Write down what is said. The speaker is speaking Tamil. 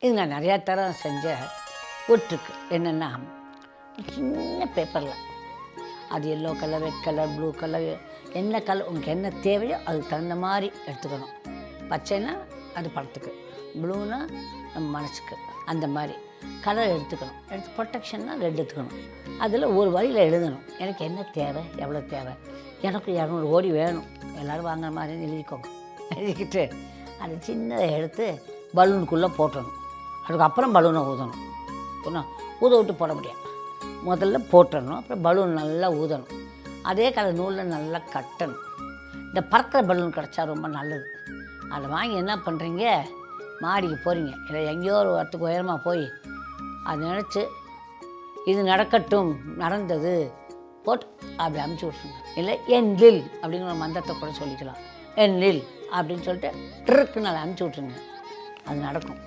இது நான் நிறையா தரம் செஞ்ச ஒரு ட்ரிக்கு. என்னென்னா, சின்ன பேப்பரில் அது yellow colour, red colour, blue colour, என்ன கலர் உங்களுக்கு என்ன தேவையோ அதுக்கு தகுந்த மாதிரி எடுத்துக்கணும். பச்சைன்னா அது படத்துக்கு, ப்ளூனா நம்ம மனசுக்கு, அந்த மாதிரி கலர் எடுத்துக்கணும். எடுத்து ப்ரொட்டெக்ஷன்னா ரெட் எடுத்துக்கணும். அதில் ஒரு வரியில் எழுதணும், எனக்கு என்ன தேவை, எவ்வளோ தேவை, எனக்கு 200 கோடி வேணும், எல்லோரும் வாங்குற மாதிரி எழுதிக்கோங்க. எழுதிக்கிட்டு அதை சின்னதை எடுத்து பலூனுக்குள்ளே போட்டணும். அதுக்கப்புறம் பலூனை ஊதணும். ஊத விட்டு போட முடியாது, முதல்ல போட்டுடணும். அப்புறம் பலூன் நல்லா ஊதணும். அதே கலர் நூலில் நல்லா கட்டணும். இந்த பறக்கிற பலூன் கிடச்சா ரொம்ப நல்லது. அதை வாங்கி என்ன பண்ணுறீங்க, மாடிக்கு போகிறீங்க, இல்லை எங்கேயோ ஒரு இடத்துக்கு உயரமாக போய் அதை நினச்சி இது நடக்கட்டும், நடந்தது போட்டு அப்படி அமுச்சு விட்ருங்க. இல்லை என்லில் அப்படிங்கிற மந்திரத்தை கூட சொல்லிக்கலாம். என்லில் அப்படின்னு சொல்லிட்டு ட்ருக்குன்னு அதை அமுச்சு விட்ருங்க, அது நடக்கும்.